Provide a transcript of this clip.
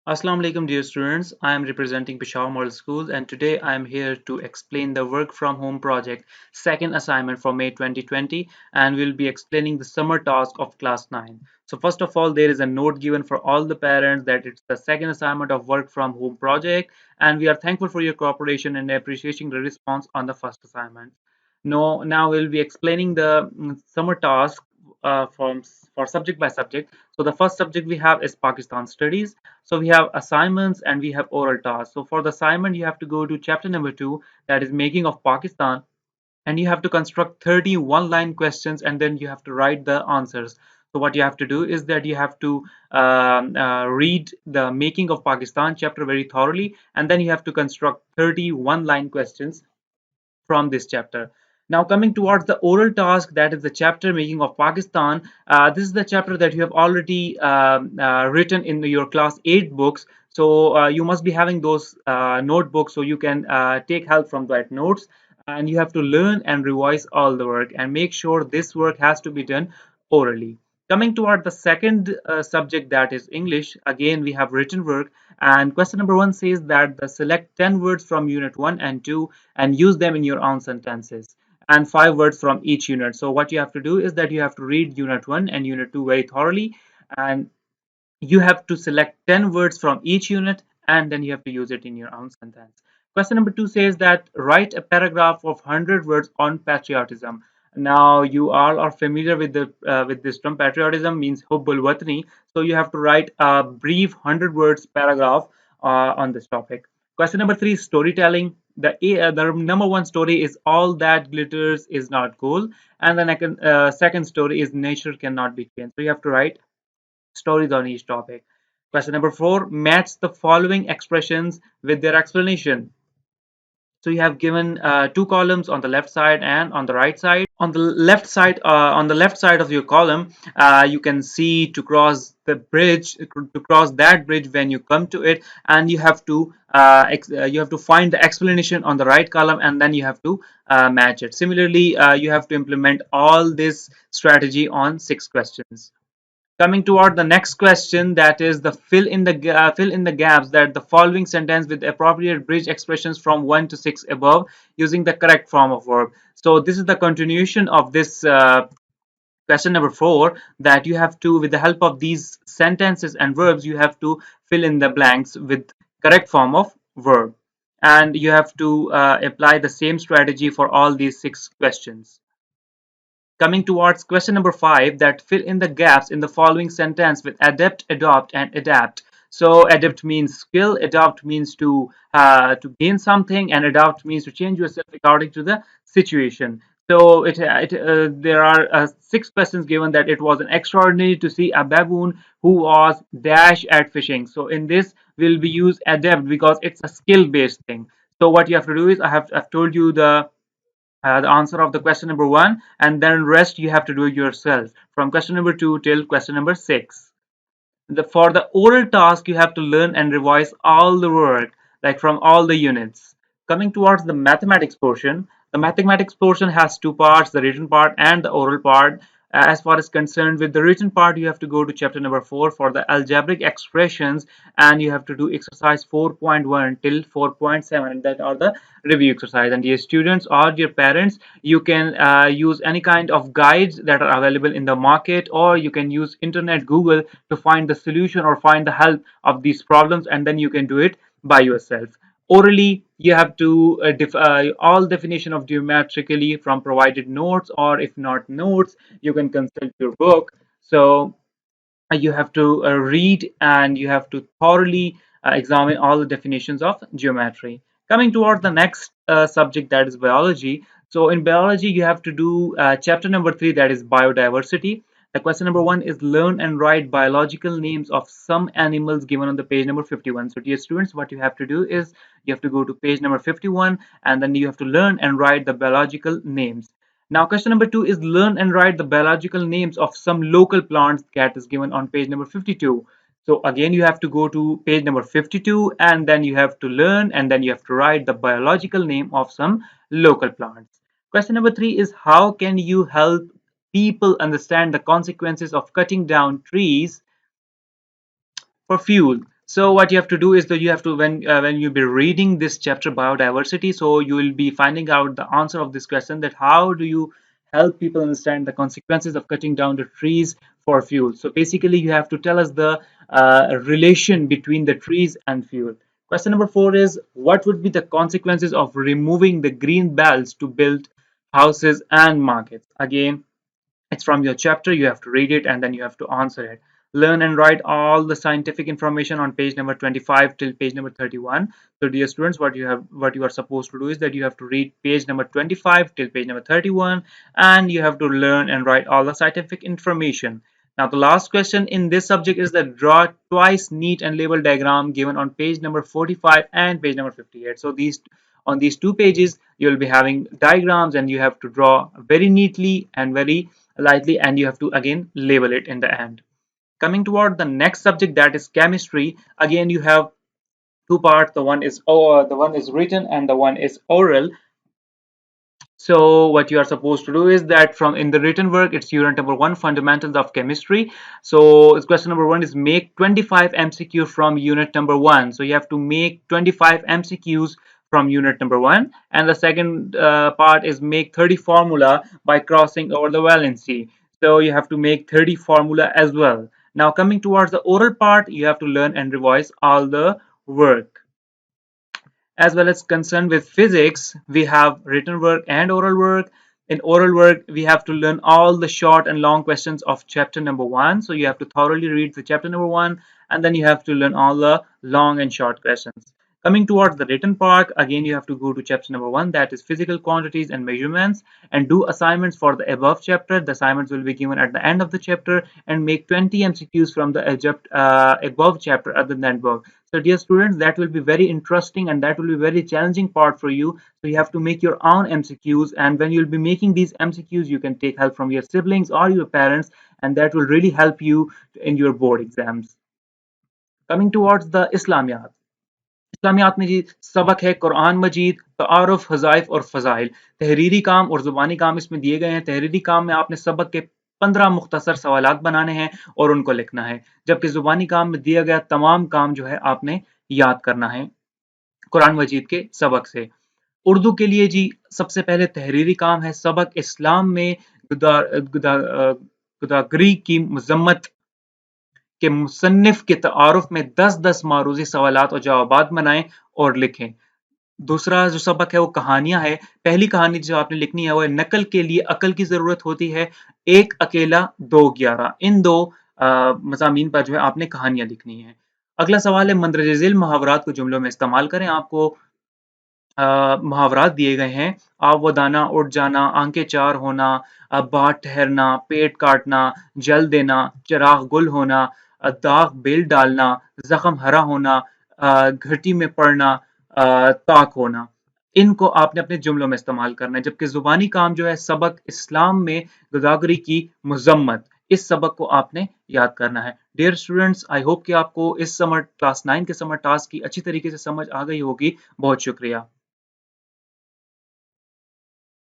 Assalamu alaikum dear students. I am representing Peshawar Model Schools and today I am here to explain the work from home project second assignment for May 2020 and we'll be explaining the summer task of class 9. So first of all there is a note given for all the parents that it's the second assignment of work from home project and we are thankful for your cooperation and appreciating the response on the first assignment. Now we'll be explaining the summer task for subject by subject. So the first subject we have is Pakistan studies. So we have assignments and we have oral tasks. So for the assignment, you have to go to chapter number 2, that is making of Pakistan, and you have to construct 31 line questions and then you have to write the answers. So what you have to do is that you have to read the making of Pakistan chapter very thoroughly and then you have to construct 31 line questions from this chapter. Now, coming towards the oral task, that is the chapter making of Pakistan. This is the chapter that you have already written in your class 8 books. So you must be having those notebooks so you can take help from that notes. And you have to learn and revise all the work and make sure this work has to be done orally. Coming toward the second subject, that is English, again we have written work, and question number 1 says that the select 10 words from unit 1 and 2 and use them in your own sentences, and 5 words from each unit. So what you have to do is that you have to read unit 1 and unit 2 very thoroughly, and you have to select 10 words from each unit and then you have to use it in your own sentence. Question number 2 says that write a paragraph of 100 words on patriotism. Now you all are familiar with the with this term. Patriotism means hubbul watani, so you have to write a brief 100 words paragraph on this topic. Question number 3 is storytelling. The number one story is all that glitters is not gold, and the second story is nature cannot be changed. So you have to write stories on each topic. Question number 4, match the following expressions with their explanation. So you have given two columns on the left side and on the right side. On the left side of your column, you can see to cross the bridge, to cross that bridge when you come to it, and you have to find the explanation on the right column, and then you have to match it. Similarly, you have to implement all this strategy on 6 questions. Coming toward the next question, that is the fill in the gaps, that the following sentence with appropriate bridge expressions from 1 to 6 above using the correct form of verb. So this is the continuation of this question number 4, that you have to, with the help of these sentences and verbs, you have to fill in the blanks with correct form of verb, and you have to apply the same strategy for all these 6 questions. Coming towards question number 5, that fill in the gaps in the following sentence with adapt, adopt, and adapt. So adapt means skill, adopt means to gain something, and adopt means to change yourself according to the situation. So there are 6 questions given, that it was an extraordinary to see a baboon who was dash at fishing. So in this will be used adapt because it's a skill based thing. So what you have to do is I've told you the answer of the question number 1, and then rest you have to do it yourself from question number 2 till question number 6. For the oral task, you have to learn and revise all the work, like from all the units. Coming towards the mathematics portion, the mathematics portion has 2 parts, the written part and the oral part. As far as concerned with the written part, you have to go to chapter number 4 for the algebraic expressions, and you have to do exercise 4.1 till 4.7, and that are the review exercise. And dear students or dear parents, you can use any kind of guides that are available in the market, or you can use internet Google to find the solution or find the help of these problems, and then you can do it by yourself. Orally, you have to all definition of geometrically from provided notes, or if not notes, you can consult your book. So you have to read and you have to thoroughly examine all the definitions of geometry. Coming toward the next subject, that is biology. So in biology, you have to do chapter number 3, that is biodiversity. The question number 1 is learn and write biological names of some animals given on the page number 51. So dear students, what you have to do is you have to go to page number 51 and then you have to learn and write the biological names. Now, question number 2 is learn and write the biological names of some local plants, that is given on page number 52. So again, you have to go to page number 52 and then you have to learn and then you have to write the biological name of some local plants. Question number 3 is how can you help people understand the consequences of cutting down trees for fuel. So what you have to do is that you have to when you be reading this chapter biodiversity, so you will be finding out the answer of this question, that how do you help people understand the consequences of cutting down the trees for fuel. So basically you have to tell us the relation between the trees and fuel. Question number 4 is, what would be the consequences of removing the green belts to build houses and markets? Again, it's from your chapter. You have to read it and then you have to answer it. Learn and write all the scientific information on page number 25 till page number 31. So dear students, what you are supposed to do is that you have to read page number 25 till page number 31, and you have to learn and write all the scientific information. Now the last question in this subject is that draw twice neat and label diagram given on page number 45 and page number 58. So these on these two pages you will be having diagrams, and you have to draw very neatly and very lightly, and you have to again label it in the end. Coming toward the next subject, that is chemistry. Again, you have two parts. The one is written and the one is oral. So what you are supposed to do is that from in the written work, it's unit number 1, fundamentals of chemistry. So it's question number 1 is make 25 MCQ from unit number 1. So you have to make 25 MCQs from unit number 1, and the second part is make 30 formula by crossing over the valency. So you have to make 30 formula as well. Now coming towards the oral part, you have to learn and revise all the work. As well as concerned with physics, we have written work and oral work. In oral work, we have to learn all the short and long questions of chapter number 1. So you have to thoroughly read the chapter number 1, and then you have to learn all the long and short questions. Coming towards the written part, again you have to go to chapter number 1, that is physical quantities and measurements, and do assignments for the above chapter. The assignments will be given at the end of the chapter, and make 20 MCQs from the above chapter other than book. So dear students, that will be very interesting and that will be very challenging part for you. So you have to make your own MCQs, and when you'll be making these MCQs, you can take help from your siblings or your parents, and that will really help you in your board exams. Coming towards the Islamiyat. इस्लामियात में जी सबक है कुरान मजीद, तारुफ, हज़ाइफ और फ़ज़ाइल। तहरीरी काम और ज़ुबानी काम इसमें दिए गए हैं। तहरीरी काम में आपने सबक के 15 मुख्तसर सवालात बनाने हैं और उनको लिखना है, जबकि ज़ुबानी काम में दिया गया तमाम काम जो है आपने याद करना है कुरान मजीद के सबक से। उर्दू के लिए जी सबसे पहले तहरीरी काम है सबक इस्लाम में गुदागरी की मजम्मत के मुसन्निफ के तारुफ में 10-10 मारूजी सवालात और जवाबात बनाएं और लिखें। दूसरा जो सबक है वो कहानियां है। पहली कहानी जो आपने लिखनी है वो है नकल के लिए अकल की जरूरत होती है, एक अकेला दो 11। इन दो मज़ामीन पर जो है आपने कहानियां लिखनी है। अगला सवाल है मंदरजे ज़िल मुहावरात को जुमलों में इस्तेमाल करें। आपको मुहावरात दिए गए हैं। आव व दाना, उठ जाना, आंखें चार होना, बाट ठहरना, पेट काटना, जल देना, चिराग गुल होना, दाग बेल डालना, जख्म हरा होना, घटी में पड़ना, ताक होना। इनको आपने अपने जुमलों में इस्तेमाल करना है। जबकि जुबानी काम जो है सबक इस्लाम में गुदागरी की मजम्मत, इस सबक को आपने याद करना है। डियर स्टूडेंट्स, आई होप कि आपको इस समर क्लास 9 के समर टास्क की अच्छी तरीके से समझ आ गई होगी। बहुत शुक्रिया।